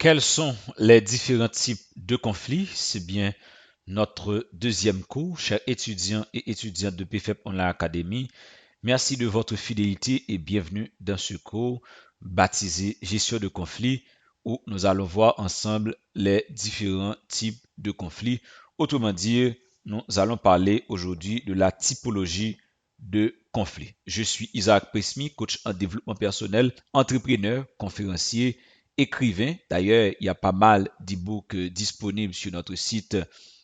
Quels sont les différents types de conflits? C'est bien notre deuxième cours, chers étudiants et étudiantes de PFEP Online Academy. Merci de votre fidélité et bienvenue dans ce cours baptisé Gestion de conflits où nous allons voir ensemble les différents types de conflits. Autrement dit, nous allons parler aujourd'hui de la typologie de conflits. Je suis Isaac Pesmi, coach en développement personnel, entrepreneur, conférencier, écrivain. D'ailleurs, il y a pas mal d'e-books disponibles sur notre site,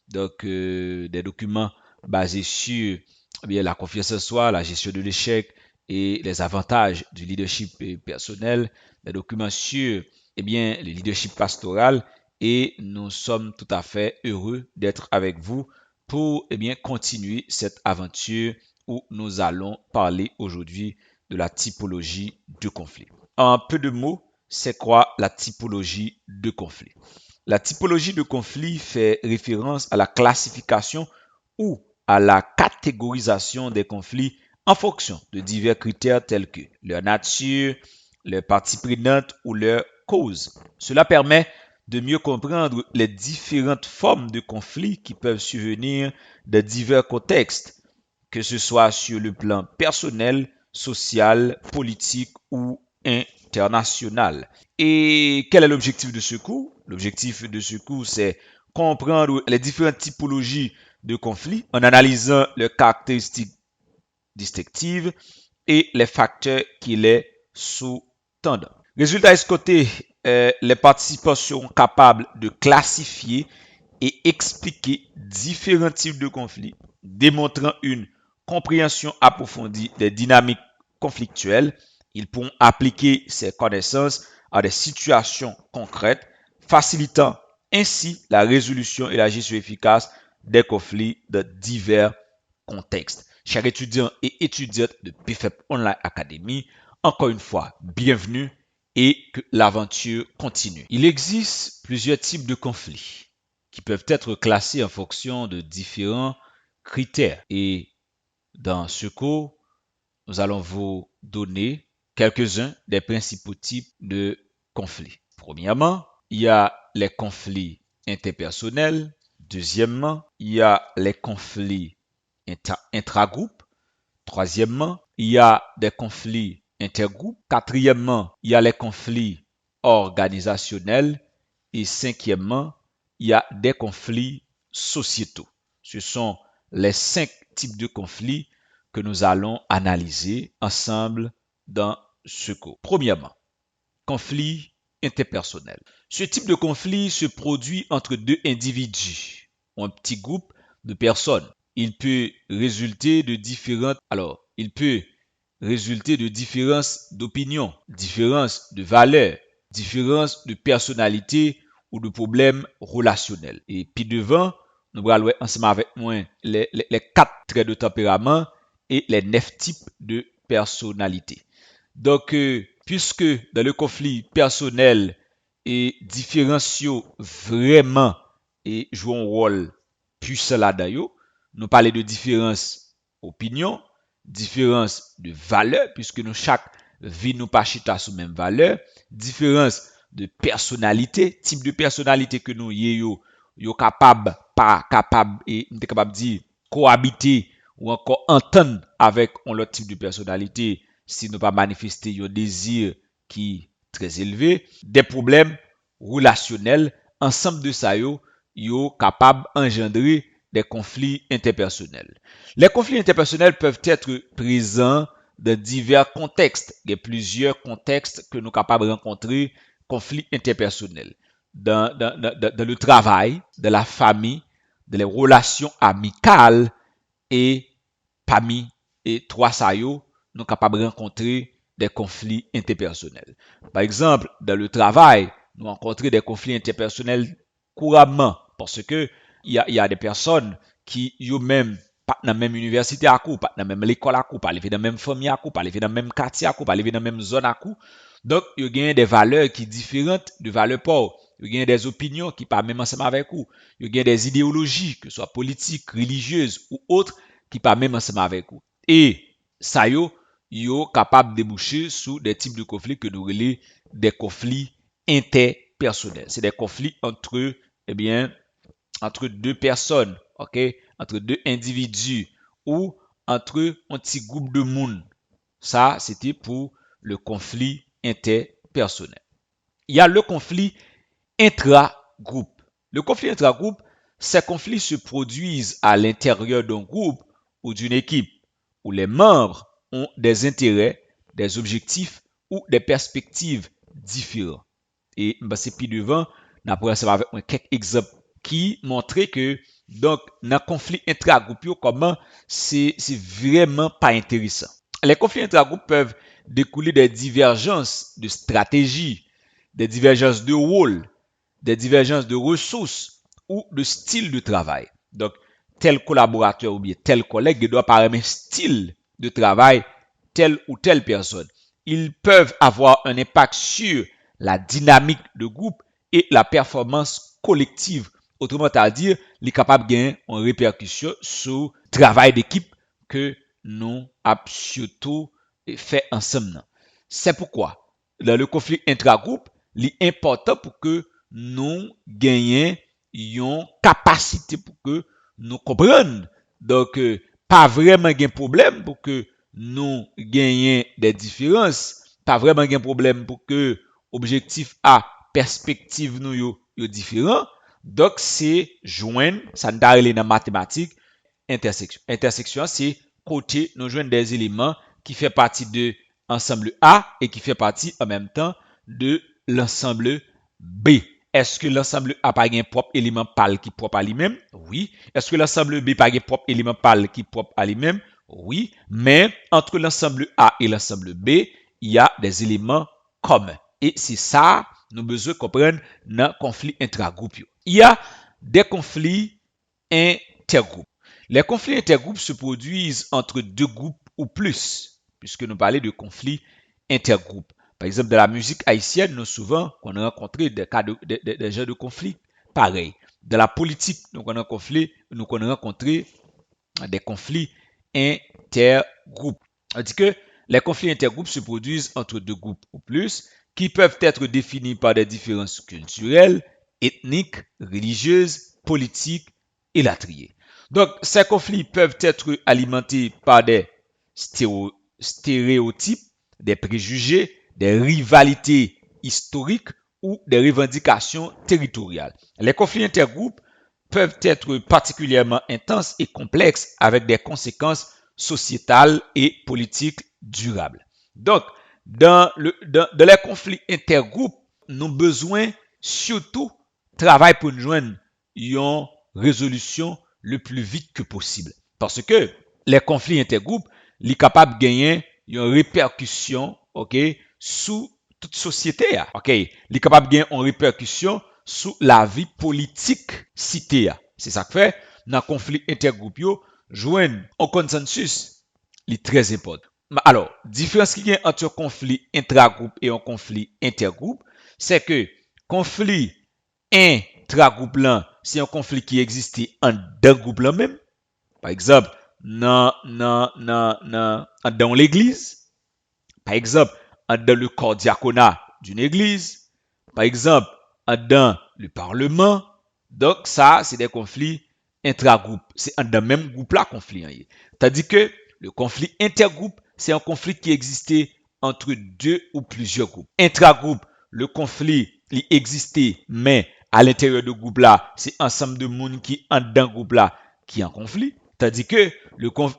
donc des documents basés sur bien, la confiance en soi, la gestion de l'échec et les avantages du leadership personnel, des documents sur bien, le leadership pastoral et nous sommes tout à fait heureux d'être avec vous pour bien, continuer cette aventure où nous allons parler aujourd'hui de la typologie de conflit. En peu de mots, c'est quoi la typologie de conflit? La typologie de conflit fait référence à la classification ou à la catégorisation des conflits en fonction de divers critères tels que leur nature, leurs parties prenantes ou leur cause. Cela permet de mieux comprendre les différentes formes de conflits qui peuvent survenir dans divers contextes, que ce soit sur le plan personnel, social, politique ou international. Et quel est l'objectif de ce cours? L'objectif de ce cours, c'est comprendre les différentes typologies de conflits en analysant leurs caractéristiques distinctives et les facteurs qui les sous-tendent. Résultat escompté, les participants seront capables de classifier et expliquer différents types de conflits, démontrant une compréhension approfondie des dynamiques conflictuelles. Ils pourront appliquer ces connaissances à des situations concrètes, facilitant ainsi la résolution et la gestion efficace des conflits de divers contextes. Chers étudiants et étudiantes de PFEP Online Academy, encore une fois, bienvenue et que l'aventure continue. Il existe plusieurs types de conflits qui peuvent être classés en fonction de différents critères. Et dans ce cours, nous allons vous donner quelques-uns des principaux types de conflits. Premièrement, il y a les conflits interpersonnels. Deuxièmement, il y a les conflits intragroupes. Troisièmement, il y a des conflits intergroupes. Quatrièmement, il y a les conflits organisationnels. Et cinquièmement, il y a des conflits sociétaux. Ce sont les 5 types de conflits que nous allons analyser ensemble dans ce cours. Premièrement, conflit interpersonnel. Ce type de conflit se produit entre deux individus ou un petit groupe de personnes. Il peut résulter de différentes d'opinion, différences de valeurs, différences de personnalité ou de problèmes relationnels. Et puis devant, nous allons voir ensemble avec moi les 4 traits de tempérament et les 9 types de personnalité. Donc, puisque dans le conflit personnel et différentiaux vraiment et jouent un rôle puissant là-dedans, nous parlons de différences opinions, différences de valeurs, puisque nous chaque vie nous pas chita sous même valeur, différence de personnalité, type de personnalité que nous yo capable pas capable et nous capable dire cohabiter ou encore entendre avec un autre type de personnalité si nous pas manifester un désir qui est très élevé, des problèmes relationnels, ensemble de ça yo capable engendrer des conflits interpersonnels. Les conflits interpersonnels peuvent être présents dans divers contextes. Il y a plusieurs contextes que nous sommes capables de rencontrer conflits interpersonnels. Dans le travail, dans la famille, dans les relations amicales et parmi et trois saillots, nous sommes capables de rencontrer des conflits interpersonnels. Par exemple, dans le travail, nous rencontrons des conflits interpersonnels couramment parce que il y a des personnes qui eux-mêmes pas dans la même université à coup, pas dans la même école à coup, pas dans la même famille à coup, pas dans le même quartier à coup, pas dans la même zone à coup. Donc, il y a des valeurs qui sont différentes de valeurs pauvres. Il y a des opinions qui pas même ensemble avec vous. Il y a des idéologies, que ce soit politiques, religieuses ou autres, qui pas même ensemble avec vous. Et ça yo capable de déboucher sur des types de conflits que nous relais des conflits interpersonnels. interpersonnels. C'est des conflits entre, entre deux personnes, ok, entre deux individus ou entre un petit groupe de monde. Ça, c'était pour le conflit interpersonnel. Il y a le conflit intra-groupe. Le conflit intra-groupe, ces conflits se produisent à l'intérieur d'un groupe ou d'une équipe où les membres ont des intérêts, des objectifs ou des perspectives différents. Et c'est plus devant, on après ça avec quelques exemples qui montraient que donc dans le conflit intra-groupe, comment c'est vraiment pas intéressant. Les conflits intra-groupes peuvent découler des divergences de stratégie, des divergences de rôle, des divergences de ressources ou de style de travail. Donc, tel collaborateur ou bien tel collègue doit avoir un style de travail, telle ou telle personne. Ils peuvent avoir un impact sur la dynamique de groupe et la performance collective. Autrement dire, il est capable de gagner une répercussion sur le travail d'équipe que nous avons surtout fait ensemble. C'est pourquoi, dans le conflit intra-groupe, il est important pour que nous gagnions une capacité pour que nous comprenions. Donc, pas vraiment de problème pour que nous gagnions des différences. Pas vraiment de problème pour que objectif A, perspective nous yo différent. Donc, c'est joindre, ça nous dans la mathématique, intersection. Intersection, c'est côté nous joindre des éléments qui fait partie de l'ensemble A et qui fait partie en même temps de l'ensemble B. Est-ce que l'ensemble A pas un propre élément pâle qui propre à lui-même? Oui. Est-ce que l'ensemble B pas un propre élément pâle qui propre à lui-même? Oui. Mais entre l'ensemble A et l'ensemble B, il y a des éléments communs. Et c'est ça, nous besoin comprendre dans le conflit intragroupe. Il y a des conflits intergroupes. Les conflits intergroupes se produisent entre deux groupes ou plus, puisque nous parlons de conflits intergroupes. Par exemple, dans la musique haïtienne, nous souvent, on a rencontré des cas des gens de conflits pareils. Dans la politique, nous on a rencontré des conflits intergroupes. On dit que les conflits intergroupes se produisent entre deux groupes ou plus qui peuvent être définis par des différences culturelles, ethniques, religieuses, politiques et latriées. Donc, ces conflits peuvent être alimentés par des stéréotypes, des préjugés, des rivalités historiques ou des revendications territoriales. Les conflits intergroupes peuvent être particulièrement intenses et complexes avec des conséquences sociétales et politiques durables. Donc, dans les conflits intergroupes, nous avons besoin surtout travailler pour nous joindre une résolution le plus vite que possible. Parce que les conflits intergroupes, sont capables de gagner une répercussion, ok, sous toute société, ok. Ils sont capables de gagner une répercussion sous la vie politique cité. C'est ça que fait, dans le conflit intergroupe, joindre un consensus est très important. Alors, différence qu'il y a entre un conflit intragroupe et un conflit intergroupe, c'est que conflit intragroupe là, c'est un conflit qui existe en deux groupes là même. Par exemple, dans l'église, par exemple, dans le corps diaconat d'une église, par exemple, dans le parlement. Donc, ça, c'est des conflits intragroupes. C'est dans le même groupe là conflit. C'est-à-dire que le conflit intergroupe, c'est un conflit qui existait entre deux ou plusieurs groupes. Intragroupe, le conflit, il existait, mais à l'intérieur du groupe là, c'est ensemble de monde qui en dans le groupe là qui est en conflit. C'est-à-dire que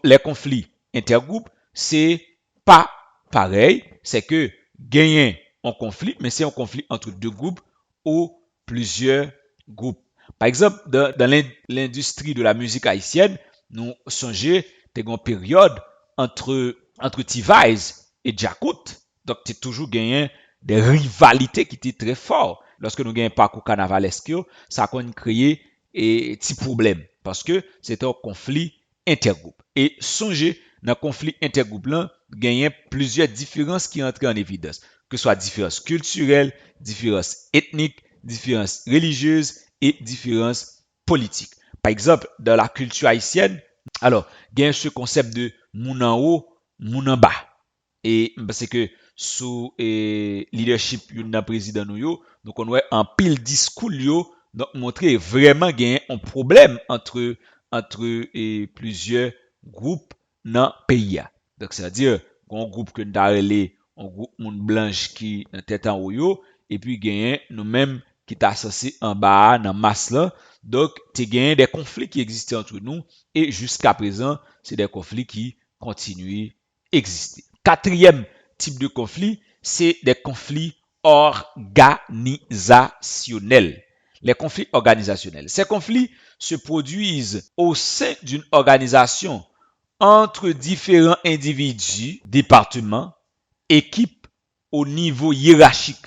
les conflits intergroupes, c'est pas pareil. C'est que gagner un conflit, mais c'est un conflit entre deux groupes ou plusieurs groupes. Par exemple, dans l'industrie de la musique haïtienne, nous songeons une période entre T-Vise et Djakout. Donc, tu toujours gagné des rivalités qui étaient très fortes. Lorsque nous gagnons parcours carnavalesque, ça a créé des petits problèmes parce que c'est un conflit intergroupe. Et songez, dans le conflit intergroupe là, gagner plusieurs différences qui entrent en évidence, que ce soit différences culturelles, différences ethniques, différences religieuses et différences politiques. Par exemple, dans la culture haïtienne, alors, il y a ce concept de moun en haut, moun en bas. Et c'est que sous leadership d'un président nous connaît en pile discours donc montrer vraiment qu'il y a un problème entre plusieurs groupes dans le pays. Donc c'est-à-dire un groupe que nous avons un groupe monde blanche qui en tête en haut et puis gagner nous-mêmes qui est associé en bas dans masse là. Donc tu gagné des conflits qui existaient entre nous et jusqu'à présent c'est des conflits qui continuent à exister. Quatrième type de conflit, c'est des conflits organisationnels. Les conflits organisationnels. Ces conflits se produisent au sein d'une organisation entre différents individus, départements, équipes au niveau hiérarchique.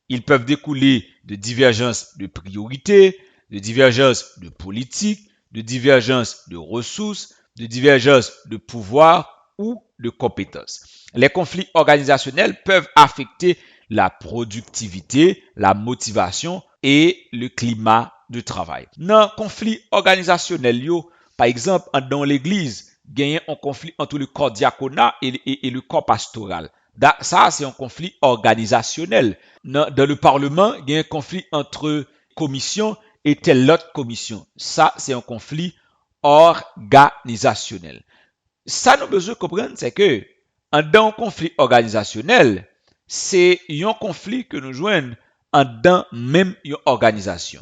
Ils peuvent découler de divergences de priorités, de divergences de politique, de divergences de ressources, de divergences de pouvoir ou de compétences. Les conflits organisationnels peuvent affecter la productivité, la motivation et le climat de travail. Dans conflit organisationnel, par exemple, dans l'église, il y a un conflit entre le corps diaconat et le corps pastoral. Ça, c'est un conflit organisationnel. Dans le Parlement, il y a un conflit entre commission et telle autre commission. Ça, c'est un conflit organisationnel. Ça, nous besoin comprendre, c'est que dans un conflit organisationnel, c'est un conflit que nous joignons dans même une organisation.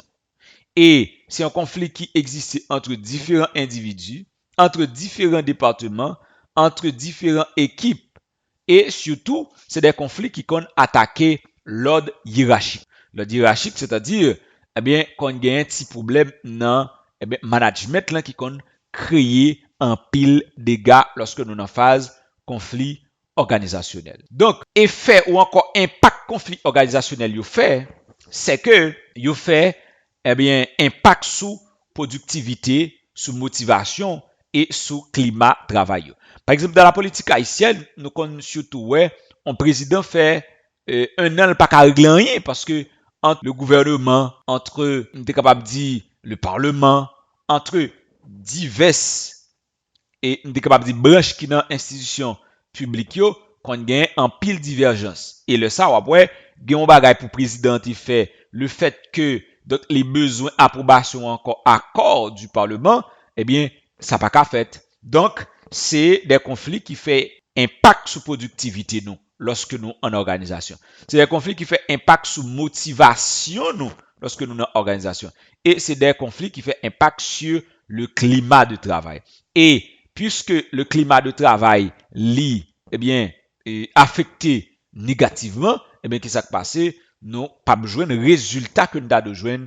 Et c'est un conflit qui existe entre différents individus, entre différents départements, entre différentes équipes. Et surtout, c'est des conflits qui ont attaqué l'ordre hiérarchique. L'ordre hiérarchique, c'est-à-dire, qu'on a un petit problème dans management là, qui ont créé un pile de dégâts lorsque nous sommes en phase conflit organisationnel. Donc, effet ou encore impact conflit organisationnel you fait, c'est que you fait impact sous productivité, sous motivation et sous climat travail. Par exemple, dans la politique haïtienne, nous connaissons surtout un président fait un an pas qu'à régler rien parce que entre le gouvernement, entre capable de dire le parlement, entre diverses et capable de dire branches qui dans institution publique qu'on gagne en pile divergence. Et le ça après, gagne un bagage pour président il fait le fait que donc les besoins approbation encore accord du parlement, ça pas qu'à fait. Donc c'est des conflits qui fait impact sur productivité nous lorsque nous en organisation. C'est des conflits qui fait impact sur motivation nous lorsque nous en organisation. Et c'est des conflits qui fait impact sur le climat de travail. Et puisque le climat de travail est affecté négativement, qu'est-ce qui s'est passé? Nous pas besoin de résultats que nous avons besoin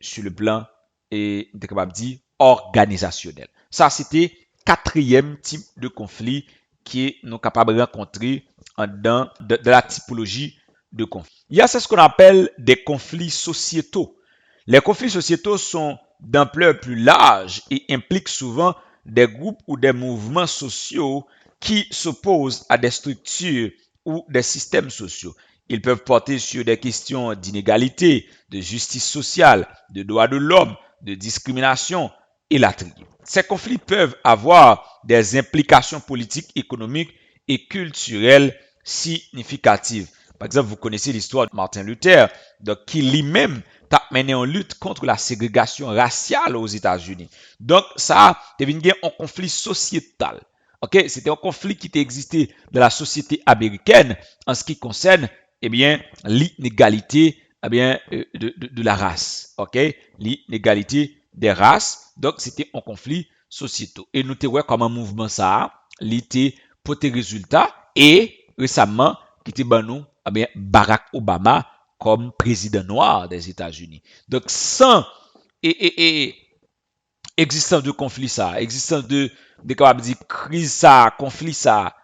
sur le plan et capable dire organisationnel. Ça c'était quatrième type de conflit qui nous capable de rencontrer dans de la typologie de conflit. Il y a ce qu'on appelle des conflits sociétaux. Les conflits sociétaux sont d'ampleur plus large et impliquent souvent des groupes ou des mouvements sociaux qui s'opposent à des structures ou des systèmes sociaux. Ils peuvent porter sur des questions d'inégalité, de justice sociale, de droits de l'homme, de discrimination et la tri. Ces conflits peuvent avoir des implications politiques, économiques et culturelles significatives. Par exemple, vous connaissez l'histoire de Martin Luther, donc, qui lui-même a mené en lutte contre la ségrégation raciale aux États-Unis. Donc, ça devient un conflit sociétal. Ok, c'était un conflit qui existait dans la société américaine en ce qui concerne l'inégalité de la race. Ok, l'inégalité des races. Donc, c'était un conflit sociétal. Et nous avons comme un mouvement ça, l'été pour tes résultats. Et récemment, qui était Barack Obama comme président noir des États-Unis. Donc, sans existence de conflit ça, existence de crise ça, conflit ça,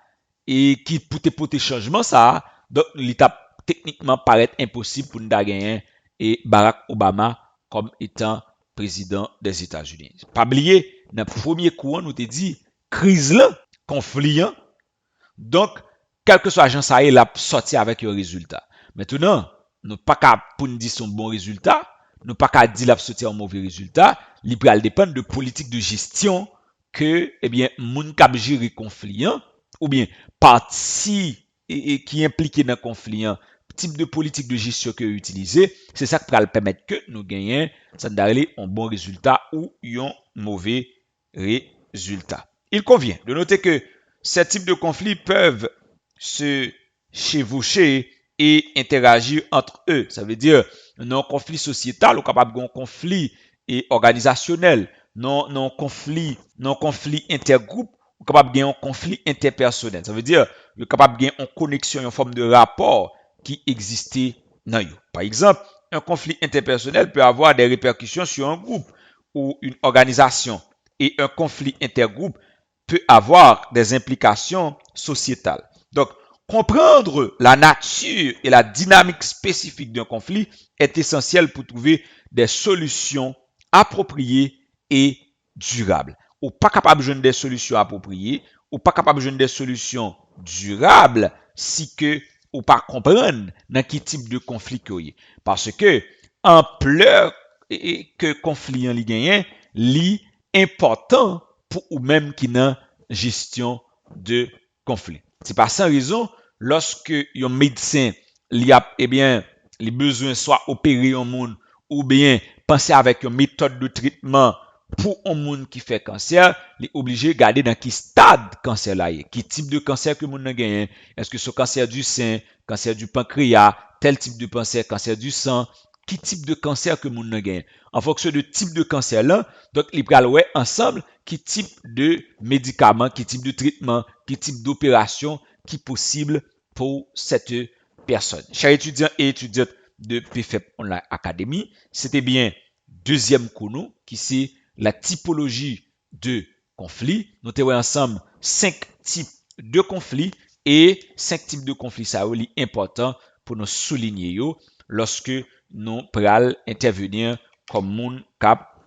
et qui pour tes changements ça, donc l'état techniquement paraît impossible pour nous gagner et Barack Obama comme étant président des États-Unis. Pas oublier, dans le premier courant, nous te dit crise là, conflit là. Donc, quel que soit l'agent ça, il a sorti avec un résultat. Maintenant, nous pas qu'à pour nous dire son bon résultat, nous pas qu'à dire la sortir un mauvais résultat, il peut dépendre de politique de gestion que moun k'ap gérer conflit ou bien parti et qui impliqué dans le conflit, hein, type de politique de gestion que utiliser, c'est ça qui va permettre que nous gagnions ça d'aller un bon résultat ou un mauvais résultat. Il convient de noter que ces types de conflits peuvent se chevaucher et interagir entre eux. Ça veut dire non conflit sociétal ou capable d'un conflit et organisationnel, non conflit intergroupe ou capable d'un conflit interpersonnel. Ça veut dire le capable de une connexion, une forme de rapport qui existait dans eux. Par exemple, un conflit interpersonnel peut avoir des répercussions sur un groupe ou une organisation et un conflit intergroupe peut avoir des implications sociétales. Donc, comprendre la nature et la dynamique spécifique d'un conflit est essentiel pour trouver des solutions appropriées et durables. Ou pas capable de joindre des solutions appropriées, ou pas capable de joindre des solutions durables si que ou pas comprendre dans quel type de conflit qu'il y a. Parce que ampleur et que conflit en li gagnant, li important pour ou même qui n'a gestion de conflit. C'est pas sans raison lorsque un médecin li a eh bien les besoins soit opérer un monde ou bien penser avec une méthode de traitement pour un monde qui fait cancer, il est obligé de garder dans quel stade cancer là est, quel type de cancer que monde a gagné, est-ce que c'est cancer du sein, cancer du pancréas, tel type de cancer du sang, quel type de cancer que monde a gagné. En fonction de type de cancer là, donc il pral ouais ensemble quel type de médicament, quel type de traitement, quel type d'opération qui est possible pour cette personne. Chers étudiants et étudiantes de PFEP Online Academy, c'était bien deuxième cours qui c'est la typologie de conflits. Nous avons ensemble 5 types de conflits et 5 types de conflits. Ça est important pour nous souligner lorsque nous pral intervenir comme monde cap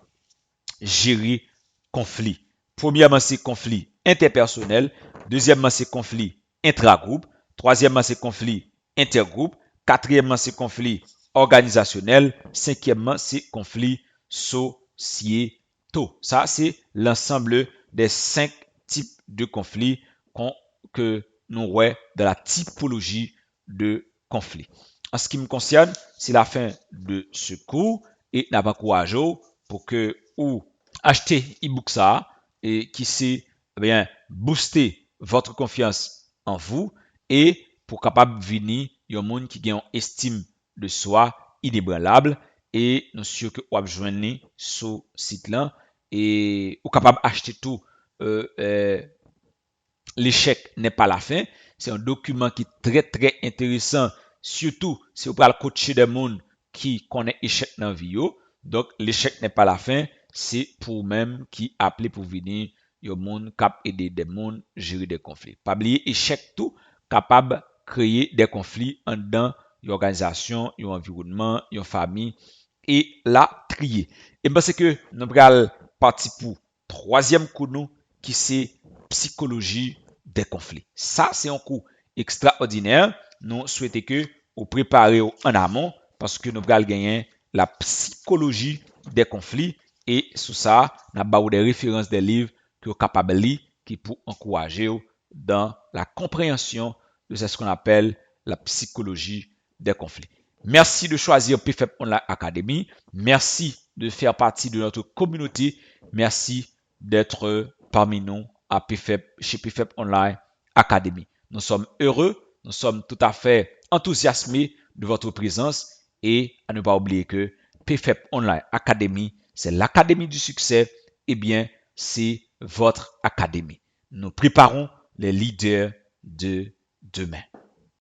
gérer conflit. Premièrement, c'est conflit interpersonnel. Deuxièmement, c'est conflit intragroupe. Troisièmement, c'est conflit intergroupe. Quatrièmement, c'est conflit organisationnel. Cinquièmement, c'est conflit sociétaux. Ça, c'est l'ensemble des 5 types de conflits que nous voyons dans la typologie de conflit. En ce qui me concerne, c'est la fin de ce cours et n'a pas courage pour que ou acheter e-book ça et qui sait bien booster votre confiance en vous et pour capable venir un monde qui gagne une estime de soi inébranlable et nous sûr que vous joindre sur site là et ou capable acheter tout l'échec n'est pas la fin. C'est un document qui est très très intéressant, surtout si vous pouvez coacher des gens qui connaissent l'échec dans la vie. Donc, l'échec n'est pas la fin, c'est pour même qui appelé pour venir, il y a monde cap aider des gens gérer des conflits. Pas oublier échec tout capable de créer des conflits en dedans une organisation, un environnement, une famille et la trier. Et ben c'est que nous allons partir pour troisième cours qui c'est psychologie des conflits. Ça, c'est un cours extraordinaire. Nous souhaitons que vous préparez en amont parce que nous allons gagner la psychologie des conflits et sous ça, nous avons des références des livres que vous êtes capable de lire qui pour encourager dans la compréhension de ce qu'on appelle la psychologie des conflits. Merci de choisir PFEP Online Academy. Merci de faire partie de notre communauté. Merci d'être parmi nous à PFEP, chez PFEP Online Academy. Nous sommes heureux, nous sommes tout à fait enthousiasmés de votre présence et à ne pas oublier que PFEP Online Academy, c'est l'académie du succès. Eh bien, c'est votre académie. Nous préparons les leaders de demain.